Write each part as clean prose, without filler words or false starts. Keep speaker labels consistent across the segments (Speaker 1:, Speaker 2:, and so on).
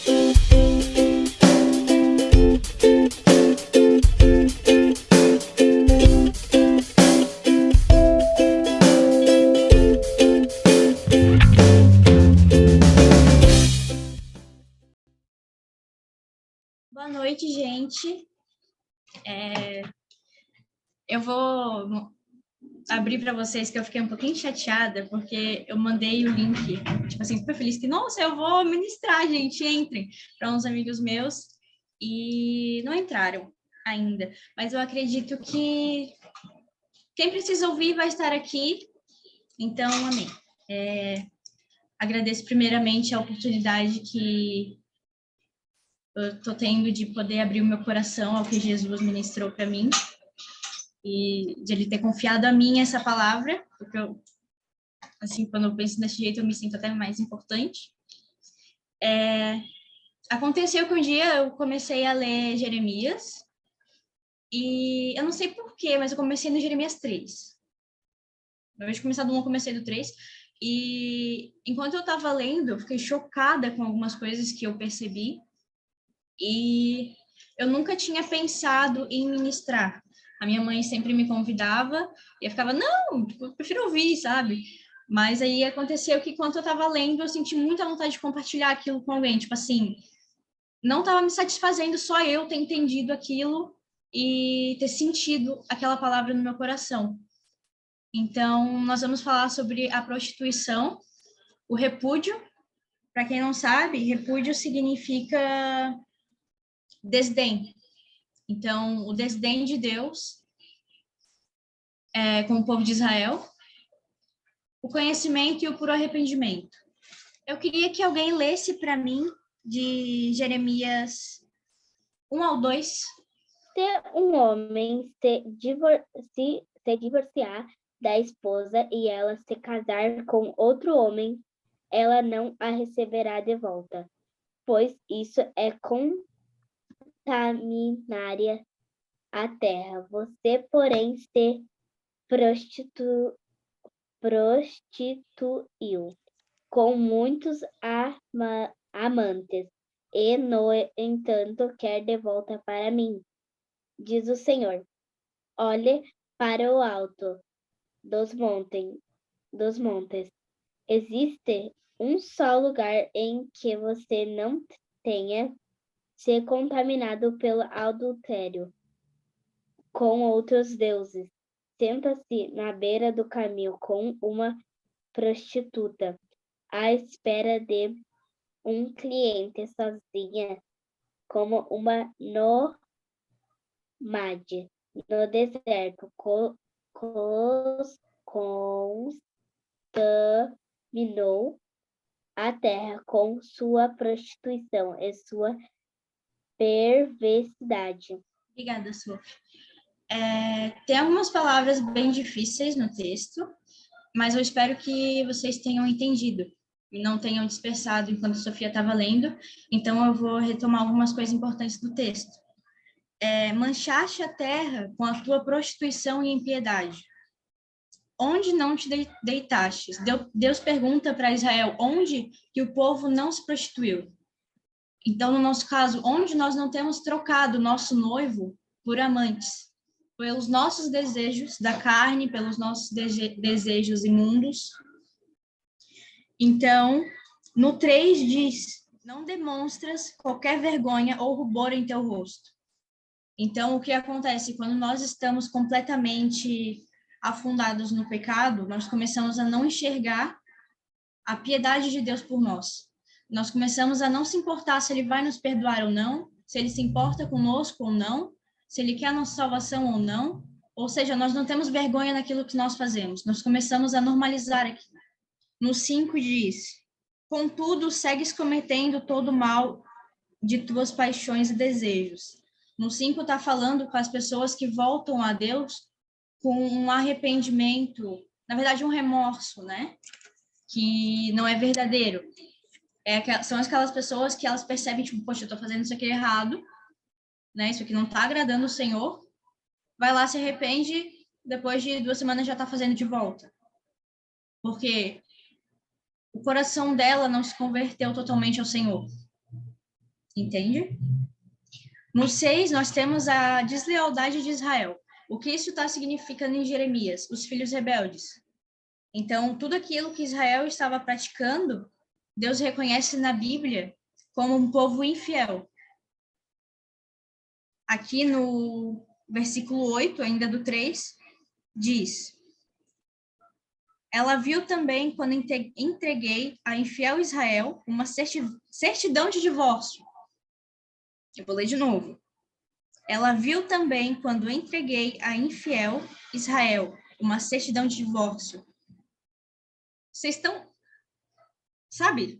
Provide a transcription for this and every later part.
Speaker 1: Boa noite, gente. Eu vou abrir para vocês que eu fiquei um pouquinho chateada, porque eu mandei o link, tipo assim, super feliz, que, nossa, eu vou ministrar, gente, entrem, para uns amigos meus, e não entraram ainda. Mas eu acredito que quem precisa ouvir vai estar aqui, então, amém. Agradeço primeiramente a oportunidade que eu estou tendo de poder abrir o meu coração ao que Jesus ministrou para mim, e de ele ter confiado a mim essa palavra, porque eu, assim, quando eu penso desse jeito, eu me sinto até mais importante. Aconteceu que um dia eu comecei a ler Jeremias, e eu não sei porquê, mas eu comecei no Jeremias 3. Ao invés de começar do 1, eu comecei do 3, e enquanto eu estava lendo, eu fiquei chocada com algumas coisas que eu percebi, e eu nunca tinha pensado em ministrar. A minha mãe sempre me convidava e eu ficava, não, eu prefiro ouvir, sabe? Mas aí aconteceu que quando eu estava lendo, eu senti muita vontade de compartilhar aquilo com alguém. Tipo assim, não estava me satisfazendo só eu ter entendido aquilo e ter sentido aquela palavra no meu coração. Então, nós vamos falar sobre a prostituição, o repúdio. Para quem não sabe, repúdio significa desdém. Então, o desdém de Deus com o povo de Israel, o conhecimento e o puro arrependimento. Eu queria que alguém lesse para mim de Jeremias 1 ao 2.
Speaker 2: Se um homem se divorciar da esposa e ela se casar com outro homem, ela não a receberá de volta, pois isso é contaminar a terra. Você, porém, se prostituiu com muitos amantes e, no entanto, quer de volta para mim, diz o Senhor. Olhe para o alto dos montes. Existe um só lugar em que você não tenha se contaminado pelo adultério com outros deuses. Senta-se na beira do caminho com uma prostituta, à espera de um cliente, sozinha, como uma nomade no deserto, contaminou a terra com sua prostituição e sua perversidade.
Speaker 1: Obrigada, Sophie. Tem algumas palavras bem difíceis no texto, mas eu espero que vocês tenham entendido e não tenham dispersado enquanto a Sofia estava lendo. Então, eu vou retomar algumas coisas importantes do texto. Manchaste a terra com a tua prostituição e impiedade. Onde não te deitastes? Deus pergunta para Israel onde que o povo não se prostituiu. Então, no nosso caso, onde nós não temos trocado o nosso noivo por amantes, pelos nossos desejos da carne, pelos nossos desejos imundos. Então, no 3 diz, não demonstras qualquer vergonha ou rubor em teu rosto. Então, o que acontece? Quando nós estamos completamente afundados no pecado, nós começamos a não enxergar a piedade de Deus por nós. Nós começamos a não se importar se ele vai nos perdoar ou não, se ele se importa conosco ou não, se ele quer a nossa salvação ou não. Ou seja, nós não temos vergonha naquilo que nós fazemos. Nós começamos a normalizar aqui. No 5 diz, contudo, segues cometendo todo o mal de tuas paixões e desejos. No 5 está falando com as pessoas que voltam a Deus com um arrependimento, na verdade um remorso, né? Que não é verdadeiro. São aquelas pessoas que elas percebem, tipo, poxa, eu tô fazendo isso aqui errado, né? Isso aqui não tá agradando o Senhor. Vai lá, se arrepende, depois de 2 semanas já tá fazendo de volta. Porque o coração dela não se converteu totalmente ao Senhor. Entende? No 6, nós temos a deslealdade de Israel. O que isso está significando em Jeremias? Os filhos rebeldes. Então, tudo aquilo que Israel estava praticando, Deus reconhece na Bíblia como um povo infiel. Aqui no versículo 8, ainda do 3, diz: Ela viu também quando entreguei a infiel Israel uma certidão de divórcio. Eu vou ler de novo. Ela viu também quando entreguei a infiel Israel uma certidão de divórcio. Vocês estão, sabe?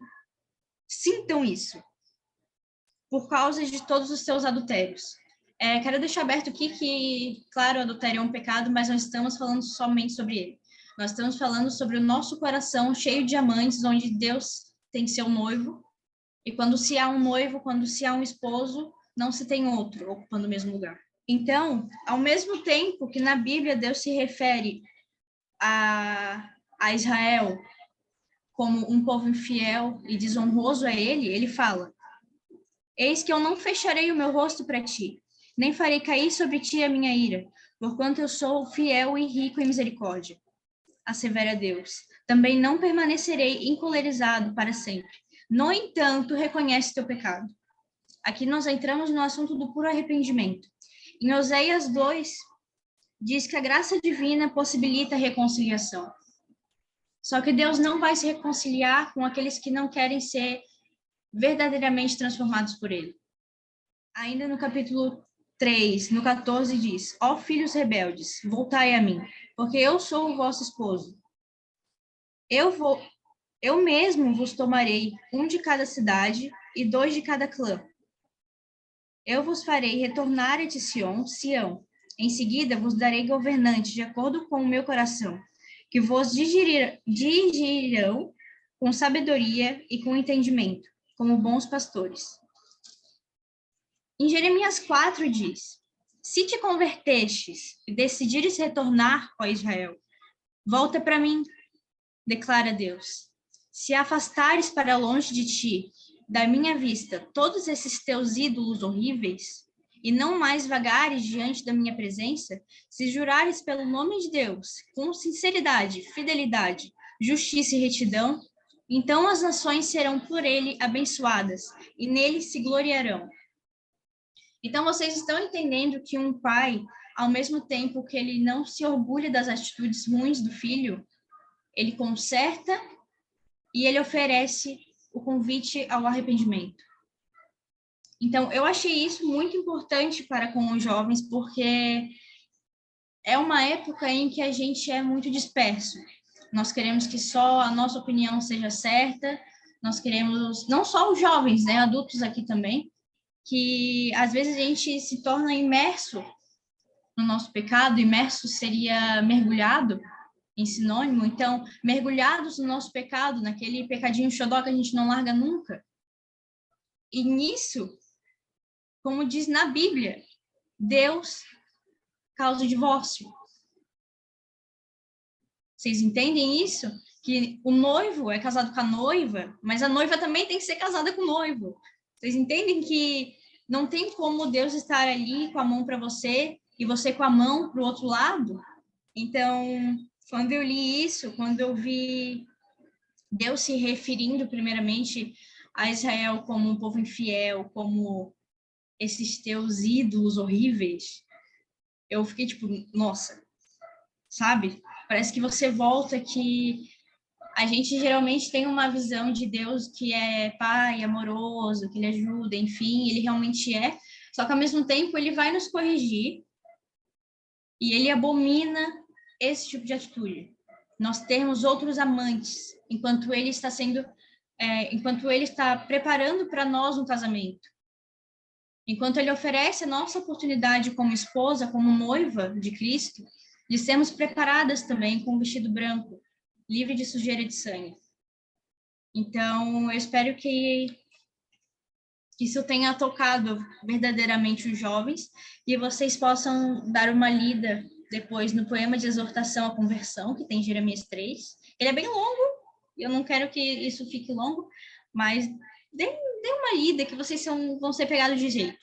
Speaker 1: Sintam isso. Por causa de todos os seus adultérios. Quero deixar aberto aqui que, claro, o adultério é um pecado, mas não estamos falando somente sobre ele. Nós estamos falando sobre o nosso coração cheio de diamantes, onde Deus tem seu noivo, e quando se há um noivo, quando se há um esposo, não se tem outro ocupando o mesmo lugar. Então, ao mesmo tempo que na Bíblia Deus se refere a Israel como um povo infiel e desonroso a ele fala: Eis que eu não fecharei o meu rosto para ti, nem farei cair sobre ti a minha ira, porquanto eu sou fiel e rico em misericórdia, assevera Deus. Também não permanecerei encolerizado para sempre. No entanto, reconhece teu pecado. Aqui nós entramos no assunto do puro arrependimento. Em Oséias 2, diz que a graça divina possibilita a reconciliação. Só que Deus não vai se reconciliar com aqueles que não querem ser verdadeiramente transformados por ele. Ainda no capítulo 3, no 14, diz: Ó filhos rebeldes, voltai a mim, porque eu sou o vosso esposo. Eu mesmo vos tomarei, um de cada cidade e 2 de cada clã. Eu vos farei retornar a Sião. Em seguida vos darei governantes de acordo com o meu coração, que vos dirigirão com sabedoria e com entendimento, como bons pastores. Em Jeremias 4 diz: Se te convertestes e decidires retornar, ó Israel, volta para mim, declara Deus. Se afastares para longe de ti, da minha vista, todos esses teus ídolos horríveis, e não mais vagares diante da minha presença, se jurares pelo nome de Deus, com sinceridade, fidelidade, justiça e retidão, então as nações serão por ele abençoadas, e nele se gloriarão. Então, vocês estão entendendo que um pai, ao mesmo tempo que ele não se orgulha das atitudes ruins do filho, ele conserta e ele oferece o convite ao arrependimento. Então, eu achei isso muito importante para com os jovens, porque é uma época em que a gente é muito disperso. Nós queremos que só a nossa opinião seja certa, nós queremos, não só os jovens, né, adultos aqui também, que às vezes a gente se torna imerso no nosso pecado, imerso seria mergulhado em sinônimo, então, mergulhados no nosso pecado, naquele pecadinho xodó que a gente não larga nunca. E nisso, como diz na Bíblia, Deus causa o divórcio. Vocês entendem isso? Que o noivo é casado com a noiva, mas a noiva também tem que ser casada com o noivo. Vocês entendem que não tem como Deus estar ali com a mão para você e você com a mão para o outro lado? Então, quando eu li isso, quando eu vi Deus se referindo primeiramente a Israel como um povo infiel, como esses teus ídolos horríveis, eu fiquei tipo, nossa, sabe? Parece que você volta que a gente geralmente tem uma visão de Deus que é pai, amoroso, que ele ajuda, enfim, ele realmente é, só que ao mesmo tempo ele vai nos corrigir e ele abomina esse tipo de atitude. Nós temos outros amantes, enquanto ele está preparando para nós um casamento. Enquanto ele oferece a nossa oportunidade como esposa, como noiva de Cristo, de sermos preparadas também com um vestido branco, livre de sujeira e de sangue. Então, eu espero que isso tenha tocado verdadeiramente os jovens e vocês possam dar uma lida depois no poema de exortação à conversão, que tem Jeremias 3. Ele é bem longo, eu não quero que isso fique longo, mas dê uma ida que vocês vão ser pegados de jeito.